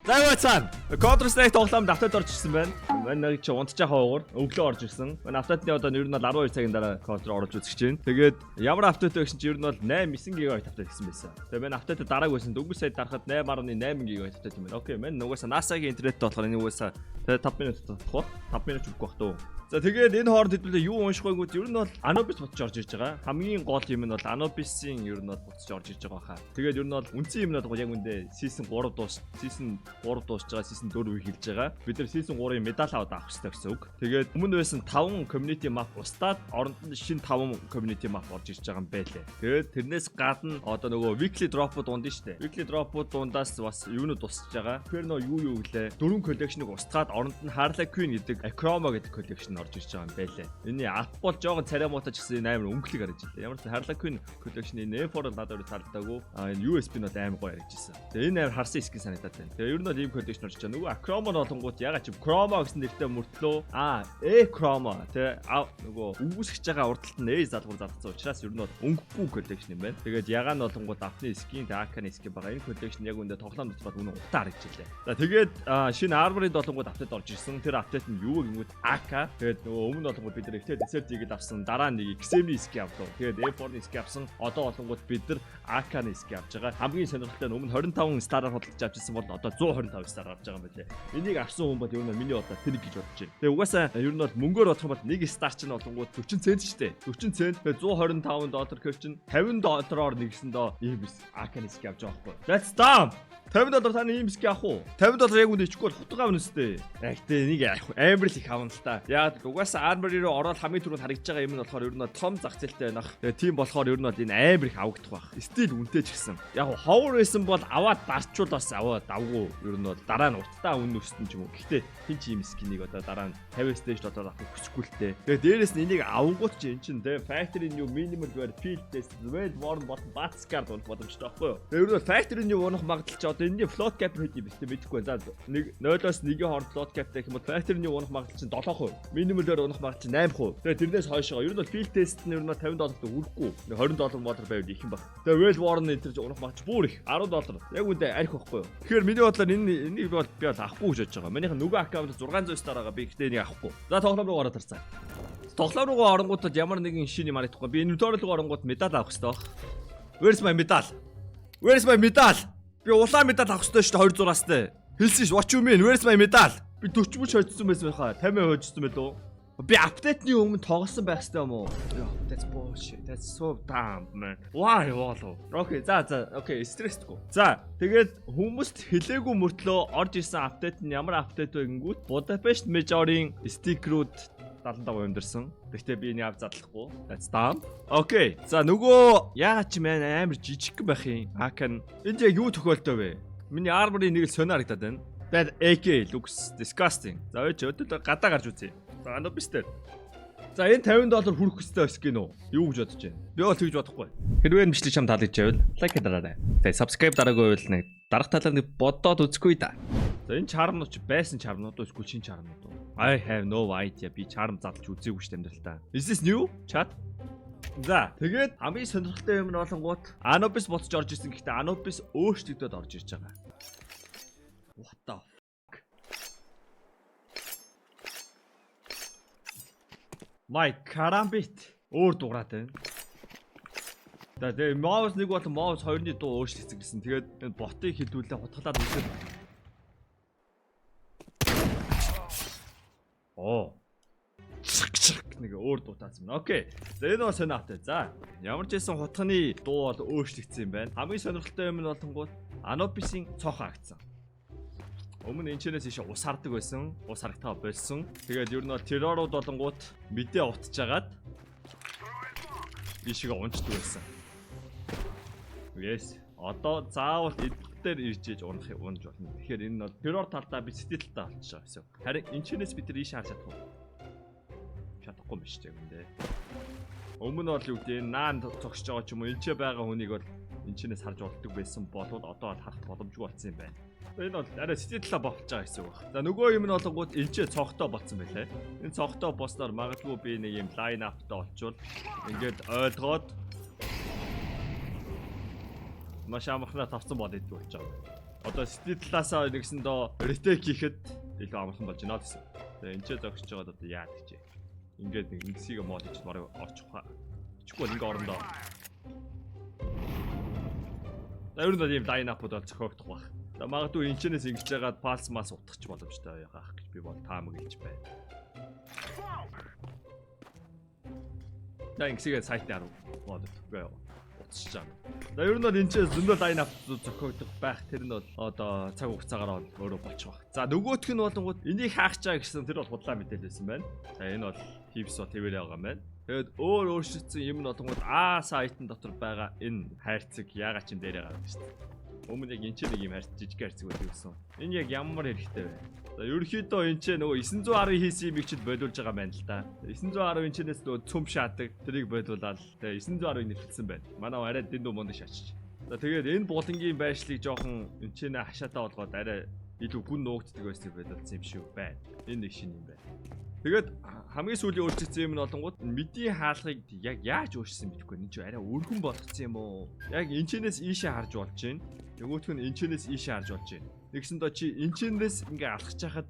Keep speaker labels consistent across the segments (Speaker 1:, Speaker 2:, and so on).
Speaker 1: За яцсан. Counter Strike тоглоомд автод орж ирсэн байна. Манай нэг чи унтчих хаагаар өглөө орж ирсэн. Манай автодны одоо ер нь бол 12 цагийн дараа Counter орж үзэж байна. Тэгээд ямар автод гэсэн чи ер нь бол 8-9 ГБ автод гэсэн байсан. Тэгээд манай автод дарааг байсан. Дөнгөж сая дарахад 8.8 ГБ автод юм байна. Окей, манай нугасаа NASA-гийн интернет болохоор энэ угаасаа 5 минут тогтох. 5 минут өгөх бах туу. За тэгээд энэ хооронд хэдүүлээ юу унших байгууд ер нь бол Anubis ботч орж ирж байгаа. Хамгийн гол юм нь бол Anubis-ийн ер нь бол ботч орж ирж байгаа хаа. Тэгээд ер нь бол үнцэн юм надад яг үндэ season 3 дуусч байгаа, season 4 эхэлж байгаа. Бид нар season 3-ын медаль авах хэрэгтэй гэсэн үг. Тэгээд өмнө байсан 5 community map устдаад оронд нь шинэ 5 community map орж ирж байгаа юм байлээ. Тэгээд тэрнээс гадна одоо нөгөө weekly drop-ууд дунд нь штэ. Weekly drop-ууд дундаас бас юунууд тусч байгаа. Тэгэхээр нөгөө юу гэлээ 4 collection-ыг устгаад оронд нь Harley Quinn гэдэг Acroma гэдэг collection орж ирж байгаа юм байлээ. Энэ ап бол жоохон царай муутай ч гэсэн амар өнгөлөг харагдаж байна. Ямар ч Harley Quinn collection-ийн N4 надад таалдаагүй. Энэ USB нь бол амар гоё харагдаж байна. Тэгээ энэ амар харсан скин санагдаад байна. Тэгээ ер нь бол ийм collection орж байгаа. Нөгөө Acroma болонгууд ягаад чи Chroma гэсэн нэртэй мөртлөө Chroma тэгээ нөгөө үгүйсгэж байгаа урдталт нь залгуур залгацсан учраас ер нь бол өнгөгүй collection юм байна. Тэгээд ягаа нь болонгууд апны скин, AK-ны скин байгаа. Энэ collection яг үндэ тоглоом дотор үнэн утаа харагдаж байлаа. За тэгээд шинэ Armor-ын болонгууд апдейт орж ирсэн. Тэр апдейт нь юу гэмүүд AK. Тэгээд нөгөө өмнө болонгууд бид нар ихтэй desert хийгээд авсан. Дараа нь нэг XM-ийн скин авлаа. Тэгээд A4-ийн скин авсан. Одоо болонгууд бид нар AK-ны скин авч байгаа. Хамгийн сонирхолтой нь өмнө 25 стараар худалдаж авчихсан бол одоо 125 стараар авч байгаа юм байна. Энийг авсан хүн бол ер нь миний одоо тэнэг гэж бодож байна. Тэгээ угаасаа ер нь бол мөнгөөр бодох юм бол нэг стар чинь болонгууд 40 цент шүү дээ. 40 цент. Тэгээ $125 кэр чинь $50-оор нэгсэн доо ийм AK-ны скин авч байгаа байхгүй. That's dumb. $50 таны ийм скин авах уу? $50 яг үндэ ичихгүй хутгаа өнөстэй. Гэхдээ нэг амар л их авна л та. Яг угаасаа Armory руу ороод хамгийн түрүүнд харагдж байгаа юм нь болохоор ер нь том зах зээлтэй байна. Тэгээ тийм болохоор ер нь бол энэ амар их авагдах байх. Стил үнэтэй ч гэсэн. Яг ховор байсан бол аваад дарчул бас аваад давгүй. Ер нь бол дараа нь уртаа үнэ өстөн ч юм уу. Гэхдээ хин ч ийм скинийг одоо дараа нь 50 stage дотор авах хүсэхгүй л дээ. Тэгээ дээрэс нь энийг авангууд чи эн чин тэгээ factory new minimal wear field test well worn button bats card бол боломжтой байхгүй юу? Тэгээ ер нь factory new унах магадлал ч одоо энэний float cap хэд юм бэ мэдэхгүй. За нэг 0-оос 1-ийн хооронд float cap гэх юм бол factory new унах магадлал чинь 7%. Minimal wear унах магадлал чинь 8%. Тэгээ тэрнээс хойшоо ер нь бол field test нь ер нь $50-д хүрэхгүй. $20 модер байвал их юм баг. Тэгээ well worn энэ төр унах магадлал бүр их $10. Яг үндэ арх байхгүй юу? Тэгэхээр миний бодлоор энийг бол би бол авахгүй гэж бодож байгаа. Манийх нөгөө аккаунт 600 стар байгаа. Би ихтэй энийг авахгүй. За тоглоом руу ороод тарцгаа. Тоглоом руу оронгуудад ямар нэгэн шинэ юм харагдахгүй. Би inventory руу оронгууд медаль авах хэрэгтэй баг. Where's my medal? Where's my medal? Би улаан медаль авах хэрэгтэй шүү дээ 26-аас дээ. Хэлсэн ш. What you mean? Where's my medal? Би 40 мөч хоцсон байсан байхаа. 50 хоцсон байлоо. Би апдейтны өмнө тоглосон байх хэрэгтэй юм уу? That's bullshit. That's so dumb man. Why болов? Окей, за. Окей, стрессгүй. За, тэгээд хүмүүст хэлээгүй мөртлөө орж ирсэн апдейт нь ямар апдейт вэ гингүүт Budapest Major-ийн стикерүүд 75% өндөрсөн. Гэхдээ би энийг авч задлахгүй. That's dumb. Окей. За нөгөө яагаад ч мэн амар жижиг байх юм. Акан. Энд яг юу тохиолдов вэ? Миний Armor-ийн нэг л сонио харагдаад байна. That AK looks disgusting. За өдөртөө гадаа гарч үзье. За Anubis дээр. За энэ $50 хүрэх хэвээр скин үү? Юу гэж бодож байна? Би бол тэгж бодохгүй. Хэрвээ мэдлэг чам таалагдж байвал лайк дараарай. Тэгээ subscribe дараагүй байвал нэг дарах талаар нэг бодоод үзэхгүй да. За энэ чармнууд ч байсан чармнууд уу эсвэл шинэ чармнууд уу? I have no idea. Би чарм задлж үзээгүй ш амьдралтаа. Is this new? Chat. За тэгээд хамгийн сонирхолтой юм нь болонгууд Anubis ботж орж ирсэн. Гэхдээ Anubis өөрчлөгдөд орж ирж байгаа. What the My Karambit өөр дуурайт байна. Тэгээ mouse нэг бол mouse 2-ны дуу өөрчлөгдсөн гэсэн. Тэгээд энэ ботыг хилдүүлээ хутгалаад үзсэн. Нэг өөр дуу таасан байна. Окей. За энэ бол сониотой. За ямар ч байсан хутганы дуу бол өөрчлөгдсөн юм байна. Хамгийн сонирхолтой юм нь болонгууд Anubis-ийн цонх харагдсан. Өмнө энэчнээс ийш ус хардаг байсан. Ус харагтаа болсон. Тэгээд ер нь бол террорууд болонгууд мэдээ утж жагаад ийшээ унцдаг байсан. Yes. Одоо заавал эдгээр ирж унж болно. Тэгэхээр энэ нь бол террор талдаа би сэтгэлтэй болчихж байгаа гэсэн. Харин энэчнээс бид нар ийш харж чадахгүй. Чадахгүй юм шүү дээ. Өмнө бол юу гэдэг энэ наан цогсож байгаа ч юм уу энэ ч байгаа хүнийг бол энэчнээс харж болдог байсан болоод одоо бол харах боломжгүй болсон юм байна. Энэ бол арай сэтгэлээ болж байгаа гэсэн үг байна. За нөгөө юм нь болонгууд элжээ цогтой болсон байлаа. Энэ цогтой босноор магадгүй би нэг юм лайн аптай олчвол ингээд ойлгоод маш амархнаа тавцсан бод идэх болж байгаа. Одоо стил талаасаа нэгсэндөө ретейк хийхэд илүү амархан болж байна гэсэн. Тэгээ энэ ч зогсож байгаад одоо яа гэж. Ингээд нэг ингэсийг мод хийж барыг орчих хаа. Чихгүй ингээ орондоо. Ер нь ийм лайнапууд бол зохиогдох байх. За магадгүй энэчнээс ингэж яагаад палс мас утгах боломжтой байгаах гэж би бол таамаг хэлж байна. За ингэсийг сайтаар мод үгүй утсаж байгаа. За ер нь бол энэ ч зөндөө лайнап зохиогдох байх. Тэр нь бол одоо цаг хугацаагаар бол өөрөө болчих واخ. За нөгөөх нь болонгууд энийг хаах чаа гэсэн тэр бол худлаа мэдээлэл байсан байна. За энэ бол Tips TV-ээр байгаа юм байна. Тэгэд өөрчлөгдсөн юм нь болонгууд сайтн дотор байгаа энэ хайрцаг яагаад ч юм дээрээ гардаг шүү дээ. Өмнө яг энэ ч нэг юм хайрцаг жижиг хайрцаг байсан. Энэ яг ямар хэрэгтэй вэ? За ерөөхдөө энэ ч нөгөө 910 хийсэн юм чид бодулж байгаа байна л да. 910 инчнээс нөгөө цөм шаадаг тэрийг бодуулаад тэгээ 910-ыг нэвтсэн байна. Манай арай дэндүү монд шаачиж. За тэгээд энэ булангийн байшлыг жоохон энчнээ хашаатаа болгоод арай илүү гүн нуугддаг байсныг бодулсан юм шүү байна. Энэ нэг шин юм байна. Тэгээд хамгийн сүүлийн өөрчлөгдсөн юм нь олонгууд мэдийн хаалгыг яг яаж өөрчилсөн мэдэхгүй. Энэ ч арай өргөн болгоцсон юм уу? Яг энчнээс ийшээ харж болж байна. Нөгөөх нь энчнээс ийшээ харж болж байна. Нэгсэндээ чи энчнээс ингээ алхаж хахад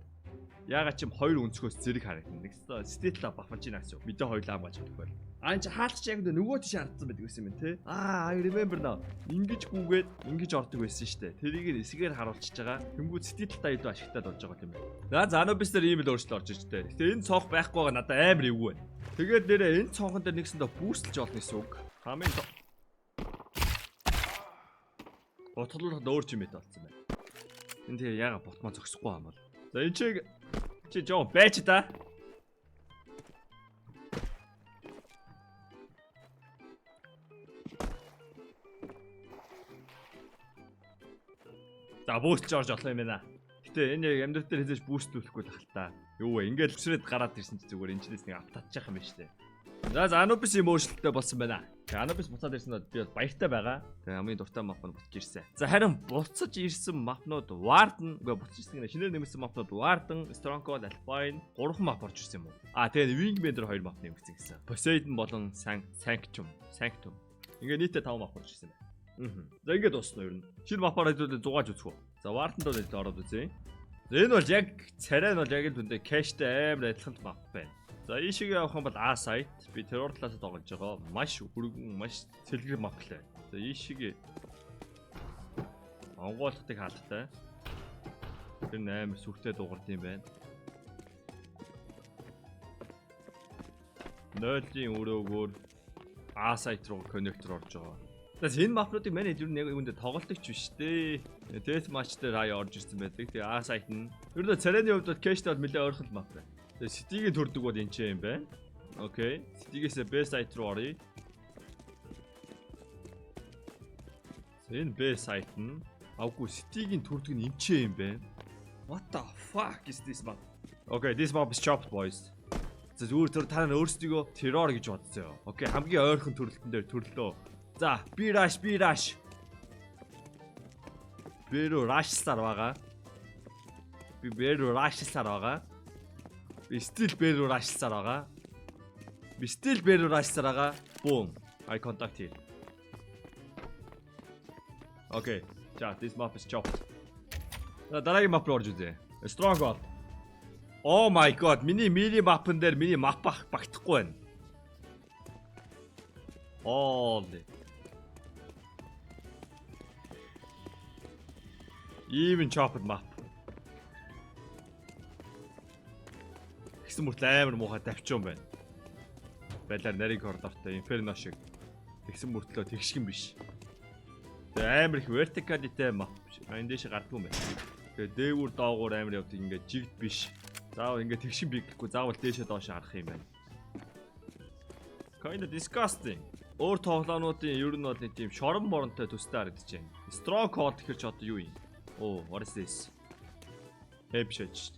Speaker 1: ягаад ч юм хоёр өнцгөөс зэрэг харагдана. Нэгсэндээ стетла бафаж байна гэсэн. Мэдээ хоёлаа хамгааж өгөхгүй. Ань чи хаалгач яг нөгөө тийш хардсан байдаг гэсэн юм те. I remember now. Ингиж гүгээд ингэж ордог байсан шүү дээ. Тэрийг эсгээр харуулчихж байгаа. Тэнгүүд стетлтаа илүү ашигтаад болж байгаа юм байна. За Zanubis дээр ийм л өөрчлөлт орж иж тээ. Гэтэ энэ цонх байхгүй байгаа надад амар эвгүй байна. Тэгээд нэрээ энэ цонхон дээр нэгсэндээ бүүстлж олно гэсэн үг. Хамгийн Ботглох дөөрч юм болсон байна. Энэ тэгээ яага ботмоо зогсохгүй юм бол. За энэ чи жоо байж та. За бүүстлж орж олох юм байна. Гэтэ энэ яг амьдрал дээр хийж бүүстлүүлэхгүй л хальтаа. Юу вэ? Ингээд өсрээд гараад ирсэн чи зүгээр энэ ч нэг автачих юм байна шүү дээ. За Zanubis юм өөрчлөлттэй болсон байна. Zanubis буцаад ирсэн нь би баяртай байгаа. Тэгээ хамгийн дуртай мап нь буцаж ирсэн. За харин буцаж ирсэн мапнууд Warden үгүй буцаж ирсэн гэнэ шинээр нэмсэн мапнууд Warden, Stronghold, Alpine 3 мап орж ирсэн юм уу? Тэгээ Wingman дээр 2 мап нэмэгдсэн гэсэн. Poseidon болон Sanctum. Ингээ нийтдээ 5 мап орж ирсэн байна. За ингээд дуусна ер нь. Шинэ мапаар хэдүүлээ зугааж үзэх үү. За Warden дээр л ороод үзье. За энэ бол яг царай нь бол яг л үндэ кэштэй амар адилхан мап байна. За ийшээ явах юм бол сайт би террор талаас тоглож байгаа. Маш өргөн, маш цэлгэр мап лээ. За ийшээ онгойлготыг хаалгатай. Тэр амар сүртэй дуурд юм байна. 0-ийн өрөөгөөр сайт руу коннектор орж байгаа. Тэгэхээр энэ мапнуудыг манай ер нь яг үүндээ тоглолтогч биш дээ. Death match дээр хаяа орж ирсэн байдаг. Тэгээ сайт нь ер нь царайны хувьд бол кэштэй бол нэлээд ойрхон мап байна. Тэгээ City-гийн төрдөг бол энэ ч юм байна. Окей. City-гээс B сайт руу оръё. Энэ B сайт нь авгүй City-гийн төрдөг нь энэ ч юм байна. What the fuck is this map? Okay, this map is chopped boys. Зүгээр та нар өөрсдийгөө terror гэж бодцоо. Окей, хамгийн ойрхон төрөлтөн дээр төрлөө. За, B rush. Бэрүү rush-саар байгаа. Би бэрүү rush-саар байгаа. Би still бэрүү rush-саар байгаа. Би still бэрүү rush-саар байгаа. Boom. Eye contact here. Okay. За, this map is chopped. Дараагийн map руу орж үзье. Stronghold. Oh my god, миний мини мапн дээр миний мап багтахгүй байна. Holy. Even chopped map. Гэсэн мөртлөө амар муухай тавьчихсан байна. Байлаар нарийн коридортой Inferno шиг. Тэгсэн мөртлөө тэгшгэн биш. Тэгээ амар их verticality map биш. Энэ дэше гардгүй юм байна. Тэгээ дээгүүр доогуур амар явдаг ингээд жигд биш. Заавал ингээд тэгшин биглэхгүй заавал дээшээ доош харах юм байна. Kinda disgusting. Өөр тоглоомнуудын ер нь бол нэг тийм шорон боронтой төстэй харагдаж байна. Stronghold гэхэр ч одоо юу юм? Oh, what is this? Эпшэж.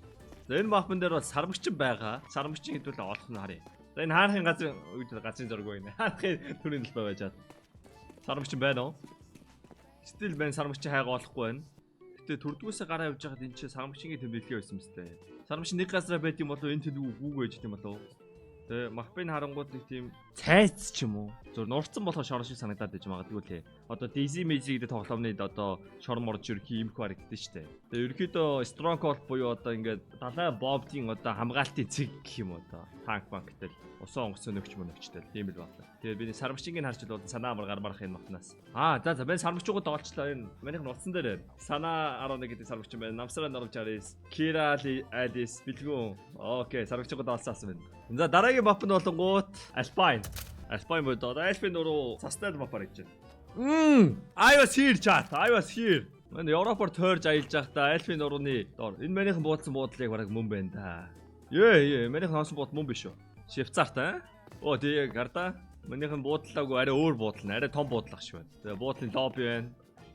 Speaker 1: За энэ мапн дээр бол сармагчин байгаа. Сармагчин хэдүүлээ олох нь харъя. За энэ хаанхын газрын зураг байна. Хаанхын төрийн талбай байж чад. Сармагчин байна уу? Стил байна сармагчин хайгаа олохгүй байна. Гэтэ төрдгөөсөө гараа явж байхад энэ чинь сармагчингийн тэмдэглэгээ байсан мэт ээ. Сармагчин нэг газараа байт юм болов энэ тэмдэг үгүй байж тийм болов. Тэгээ мапын харангууд нэг тийм цайц ч юм уу. Зүр нуурцсан болохоо шорон шиг санагдаад байж магадгүй лээ. Одоо DZ Magic гэдэг тоглоомны одоо шорон морж ерхий юм харагдсан шүү дээ. Тэгээ ерөөхдөө Stronghold буюу одоо ингээд далайн бомбын одоо хамгаалтын цэг гэх юм одоо танк банкtel усан онгоцоо нөгч мөнөгчтэй тийм л байна. Тэгээ би сармчингийн харж бол санаа амар гармарах энэ матнаас. За би сармчгууд олчлаа энэ манийх нуцсан дээр санаа 11 гэдэг сармчин байна. Намсраа 69, Kira Alice бэлгүүн. Окей, сармчгууд олцсон байна. За дараагийн мап нь болонгууд Alpine. Alpine бодоод Alpine руу цастай мап харагдаж байна. I was here chat. I was here. Мань Европоор тойрж аялж байхдаа Alpine урууны доор энэ манийхан буудсан буудлыг бараг мөн байна да. Ээ манийхан хонсон бууд мөн биш үү? Швейцарт Оо тий гарда. Манийхан буудлаагүй арай өөр буудлаа, арай том буудлах шиг байна. Тэгээ буудлын лобби байна.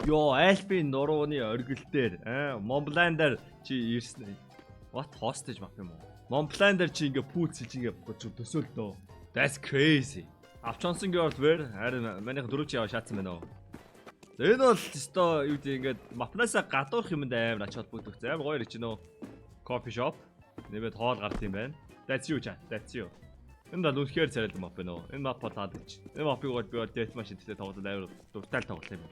Speaker 1: Йоо, Alpine нурууны оргил дээр Монблан дээр чи ирсэн. What hostage мап юм уу? Монблан дээр чи ингээ пүүцэлж ингээ төсөөлдөө. That's crazy. Авчонсон girl where харин манийхан дөрөв чи яваа шаацсан байна уу? Энэ бол өстой юу гэдэг ингээд мапнасаа гадуурх юмд амар ач холбогдох амар гоё ирж гинөө. Coffee shop нэмээд хоол гарт юм байна. That's you chat. That's you. Энэ бол үнэхээр царайлан мап байна уу? Энэ мап таадагч. Энэ мапыг бол би death machine дээр тоглоод амар дуртай тоглох юм.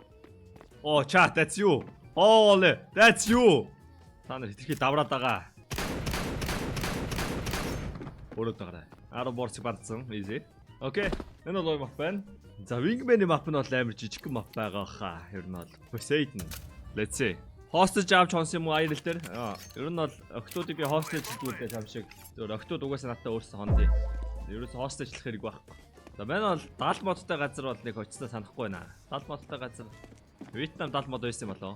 Speaker 1: Оо chat, that's you. Holy, that's you. Та нар хитрхи давраад байгаа. Өөрөө тагараа. 10 борц бандсан. Easy. Окей. Энэ бол мап байна. За Wingman-ийн мап нь бол амар жижиг мап байгаа хаа. Ер нь бол Poseidon. Let's see. Hostage авч хонсон юм уу аялал дээр? Ер нь бол октодыг би hostage хийдгүүлдэ сам шиг. Зөв октод угаасаа надад өөрсдөө хондъё. Ерөөсө hostage-лах хэрэг байхгүй. За манай бол 70 модтой газар бол нэг хочцоо санахгүй байна. 70 модтой газар Вьетнам 70 мод байсан болоо.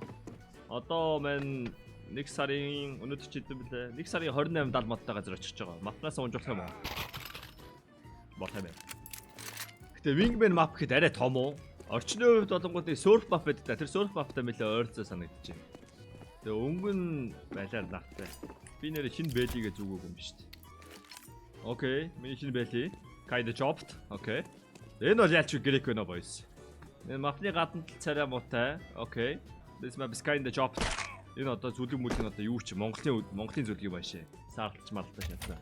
Speaker 1: Одоо мань 1 сарын өнөөдөр ч хэдэн блэ? 1 сарын 28 70 модтой газар очиж байгаа. Мапнаас унжуулах юм уу? Болох юм байна. Гэтэ Wingman map гэхэд арай том уу? Орчны хувьд болонгууд surf map байдаг та. Тэр surf mapтай нэлээ ойрцоо санагдаж байна. Тэгээ өнгөн байлаар нахтай. Би нэр шинэ бэлигээ зүгөөг юм шүү дээ. Окей, миний шинэ бэли. Kinda chopped. Окей. Энэ бол ялч грек байна boys. Энэ мапны гадна царай муутай. Окей. This map is kinda chopped. Энэ одоо зүлэг мүлэн одоо юу ч Монголын зүлэг юм аашаа. Саарлж марлаа шатна.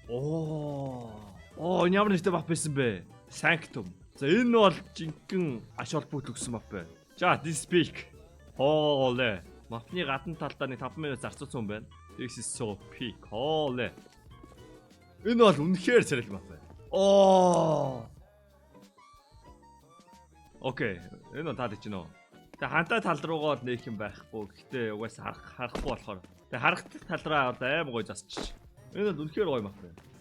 Speaker 1: Оо, энэ ямар нэртэй мап байсан бэ? Sanctum. За энэ бол жинхэнэ аш холбогдол өгсөн мап байна. За, this speak. Хооле. Мапны гадна талдаа нэг 5 минут зарцуулсан юм байна. This is so peak. Хооле. Энэ бол үнэхээр царил мап байна. Окей. Энэ бол таалж гинөө. Тэгээ хантай тал руугаа л нээх юм байхгүй. Гэхдээ угаасаа харахгүй болохоор. Тэгээ харах тал руу одоо аим гоё засчих. Энэ бол үнэхээр гоё мап байна.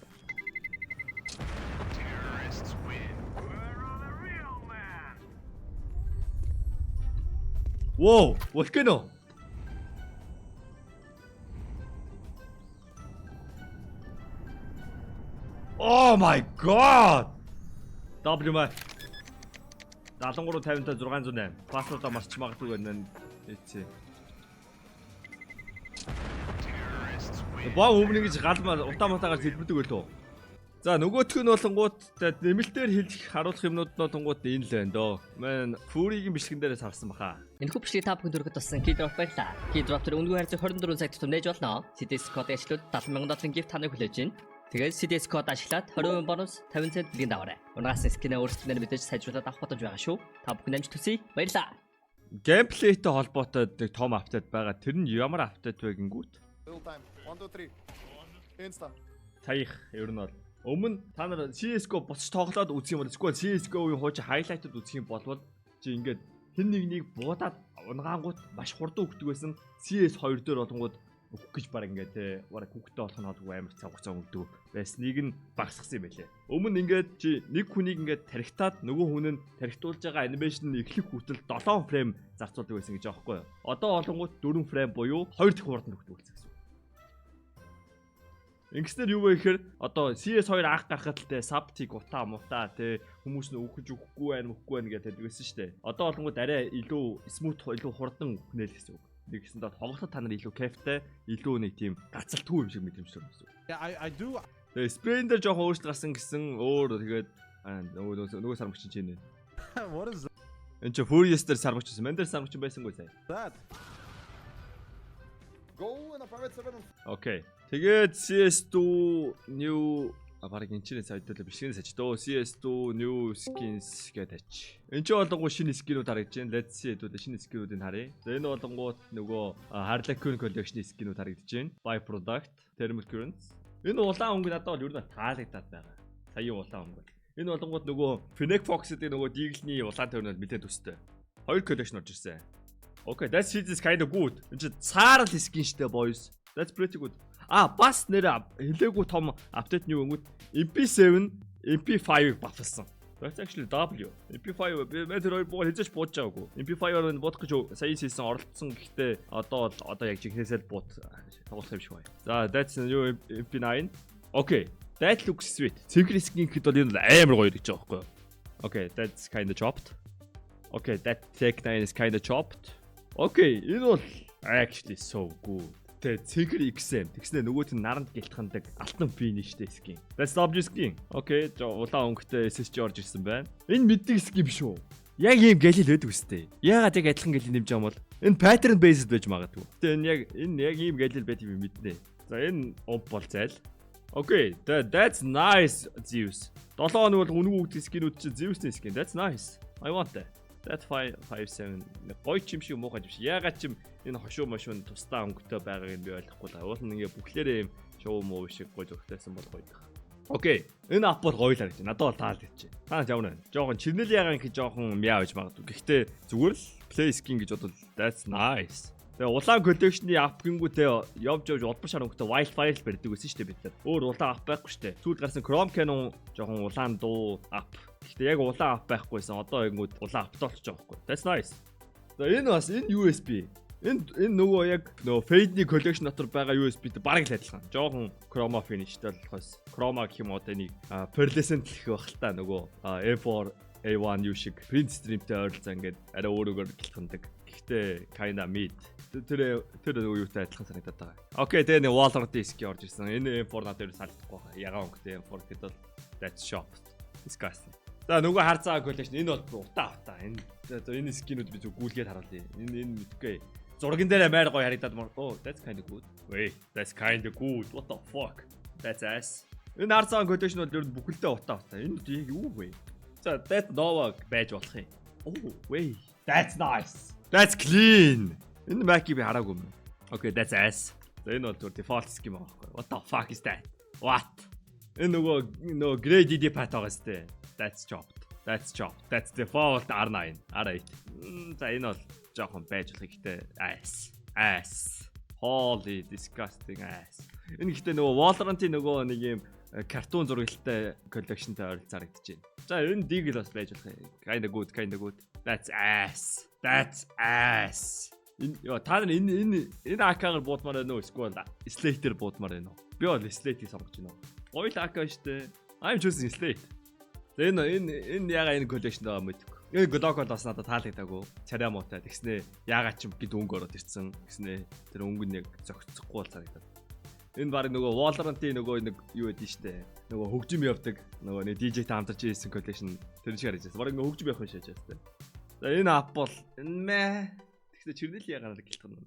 Speaker 1: Whoa, volcano. Oh my god. W маа. 7350-тай 608. Пассвордаа марч магадгүй байна. Эцээ. Баа өмнө гэж галмаа утааматаагаар хэлбэрдэг байлоо. За нөгөөх нь болонгууд нэмэлтээр хэлэх харуулах юмнууд нь болонгууд энэ л байна доо. Мэн Fury-гийн бичлэгэн дээрээс харсан баха.
Speaker 2: Энэхүү бичлэгийг та бүхэнд хүргэж туссан Keydrop байлаа. Keydrop төр үнэгүй харьцаг 24 цаг тутам нээж болно. CDS код ажиллаад 70,000 гифт таныг хүлээж байна. Тэгээд CDS код ажиллаад 20% бонус 50 цент бэлгийн даваарай. Унаас скинээ өөрсдөө мэдээж сайжруулаад авах боломж байгаа шүү. Та бүхэн амжилт хүсье. Баярлалаа.
Speaker 1: Геймплейтэй холбоотой нэг том апдейт байгаа. Тэр нь ямар апдейт вэ гингүүт?
Speaker 3: 1 2 3. Инста.
Speaker 1: Таих ер нь бол өмнө та нар CS:GO буцаж тоглоод үзэх юм бол эсвэл CS:GO-ийн хуучин хайлайтад үзэх юм бол чи ингээд хэн нэгнийг буудаад унгаангууд маш хурдан өгдөг байсан. CS2 дээр болонгууд өгөх гэж баг ингээд те бараг хүүхдтэй болох нь холгүй амар цагцаа өгдөг байсныг нь багсгасан юм байлээ. Өмнө ингээд чи нэг хүнийг ингээд тархитаад нөгөө хүн нь тархитуулж байгаа анимашн эхлэх хүртэл 7 фрейм зарцуулдаг байсан гэж аахгүй юу? Одоо болонгууд 4 фрейм буюу 2 дахин хурдан өгдөг гэсэн. Ингэснээр юу вэ гэхээр одоо CS2 анх гарахад л те сабтиг утаа мутаа те хүмүүс нь өгөж өгөхгүй байна гэдэг байсан шүү дээ. Одоо болонгууд арай илүү смут илүү хурдан өгнө л гэсэн үг. Нэгсэндээ тоглоход та нар илүү кайфтай, илүү нэг тийм гацалтгүй юм шиг мэдрэмж төрсөн.
Speaker 3: I do.
Speaker 1: Тэгээ Splendor жоохон өөрчлөлт гарсан гэсэн өөр тэгээд нөгөө сармагч чинь нэ.
Speaker 3: What is
Speaker 1: Энд чи Furious дээр сармагч байсан. Мэн дээр сармагч байсангүй сая.
Speaker 3: that? Go in a private server.
Speaker 1: Окей. Тэгээд CS2 new Бараг энэчнээс ойдлоо бишгэн саж дөө CS2 new skins гэдэг ач. Энд ч болонгоо шинэ скинүүд харагдаж байна. Let's see хэдүүлээ шинэ скинүүдийг харъя. За энэ болонгууд нөгөө Harlequin collection скинүүд харагдаж байна. By product, thermal currents. Энэ улаан өнгө надад бол ер нь таалагдаад байгаа. Саяын улаан өнгө. Энэ болонгууд нөгөө Fennec Fox-ийн нөгөө Deagle-ний улаан төвнөд мэдээд өстэй. Хоёр collection орж ирсэн. Okay, that's kind of good. Энд чи цаарал скин штэ boys. That's pretty good. Бас нэр хэлээгүй том апдейт нь юу өнгөт MP7, MP5-ыг баталсан. That's actually W. MP5 метр боо хэзээч бууж байгаагүй. MP5-аар буудах гэж сая хийсэн оролцсон гэхдээ одоо яг жинхнээсээ л бууд тоглох юм шиг байна. За that's new MP9. Okay, that looks sweet. Цэнгэр скин гэхэд бол энэ амар гоё гэж байгаа байхгүй юу? Okay, that's kind of chopped. Okay, that Tech9 is kind of chopped. Okay, энэ бол actually so good. Тэ цэгэр XM тэгснэ нөгөөт нь наранд гэлтхандаг алтан фиништэй скин. That's W skin. Okay, улаан өнгөтэй SSG орж ирсэн байна. Энэ мэддэг скин биш үү? Яг ийм галил байдаг үстэй. Яагаад яг адилхан галил нэмж байгаа юм бол энэ pattern based байж магадгүй. Гэтэ энэ яг ийм галил байдаг юм мэднэ. За энэ об бол зайл. Okay, that's nice Zeus. 7 хоног бол үнэн үгдэх скинүүд чинь Zeus-ийн скин. That's nice. I want that. That 557 гоё чим шиг муухай биш. Ягаад чим энэ хошуу машин тусдаа өнгөтэй байгааг нь би ойлгохгүй л. Уул нь ингээ бүхлээрээ юм шоу муу шиг гоё зургатайсан бол гоё дах. Окей. Энэ ап бол гоё л харагдаж байна. Надад бол таалагдаж байна. Та ямар вэ? Жохон чирнэл ягаан их жохон мяа байж магадгүй. Гэхдээ зүгээр л play skin гэж бодвол that's nice. Тэгээ улаан collection-ы ап гингүүтэй явж улбар шар өнгөтэй wildfire л барьдаг байсан шүү дээ бид нар. Өөр улаан ап байхгүй шүү дээ. Сүүлд гарсан Chrome Cannon жохон улаан дуу ап. Гэхдээ яг улаан ап байхгүйсэн. Одоо ингэүүд улаан ап толч байгаа байхгүй. That's nice. За энэ бас энэ USB. Энэ нөгөө яг нөгөө Fade-ний collection дотор байгаа USB-тэй бараг л адилхан. Жохон Chroma finish-тэй болохоос Chroma гэх юм одоо нэг pearlescent гэх байх л та нөгөө A4 A1 юу шиг print stream-тэй ойрлцоо ингээд арай өөрөөр гэлтхэндэг. Гэхдээ kinda mid. Тэр нөгөө юутай адилхан санагдаад байгаа. Окей, тэгээ нэг Valorant disk орж ирсэн. Энэ M4 надад юу салдахгүй байгаа. Ягаан өнгөтэй M4 гэдэг бол that's shop. Disgusting. За нөгөө хар цаа collection энэ бол утаа. Энэ скинүүд би зүг гүйлгээд харуулъя. Энэ мэдгүй. Зурган дээр амар гоё харагдаад мөр. Oh, that's kind of good. Wait, that's kind of good. What the fuck? That's ass. Энэ хар цаа collection бол ер нь бүхэлдээ утаа. Энэ яг юу вэ? За, that Nova байж болох юм. Oh, wait. That's nice. That's clean. Энэ Mac-ийг би хараагүй юм. Okay, that's ass. За энэ бол зөв default skin байгаа байхгүй. What the fuck is that? What? Энэ нөгөө Grey DD pat байгаа сте. That's chopped. That's chopped. That's default R9. R8. За энэ бол жоохон байж болох ихтэй ass. Ass. Holy disgusting ass. Энэ ихтэй нөгөө Valorant-ийн нөгөө нэг юм картун зурагтай коллекшнтэй ойролцоогдож байна. За энэ Deagle бас байж болох юм. Kind of good. That's ass. That's ass. Та нар энэ AK-гаар буудмаар байна уу? Эсвэл Slate-ээр буудмаар байна уу? Би бол Slate-ийг сонгож байна. Гоё л AK штэ. I'm choosing Slate. Энэ яга энэ collection байгаа мэдгүй. Энэ Glock бол бас надад таалагдаагүй. Царай муутай. Тэгснээ ягаад ч юм гэд өнгө ороод ирсэн. Тэгснээ тэр өнгө нэг зөгцөхгүй бол санагдаад. Энэ баг нөгөө Valorant-ийн нөгөө нэг юу байдэн штэ. Нөгөө хөгжим явдаг. Нөгөө нэг DJ-тэй хамтарч ирсэн collection тэр шиг харагдаж байна. Баг нөгөө хөгжим явах шааж байна. За энэ ап бол энэ тэгсэн чирнэл ягаан л гэлтгэн.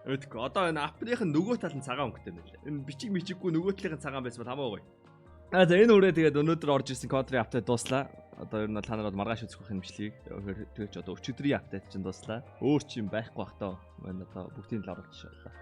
Speaker 1: Өөдгөө одоо энэ апных нь нөгөө тал нь цагаан өнгөтэй байна лээ. Энэ бичиггүй нөгөө талын цагаан байсан бол хамаагүй. За энэ үрээ тэгээд өнөөдөр орж ирсэн Country апдейт дуслаа. Одоо ер нь та нарууд маргааш үзэх байх хэмжлэгийг тэгээд одоо өчигдрийн апдейт чинь дуслаа. Өөр ч юм байхгүй бах таа. Манай одоо бүгдийн л оруулж шаалаа.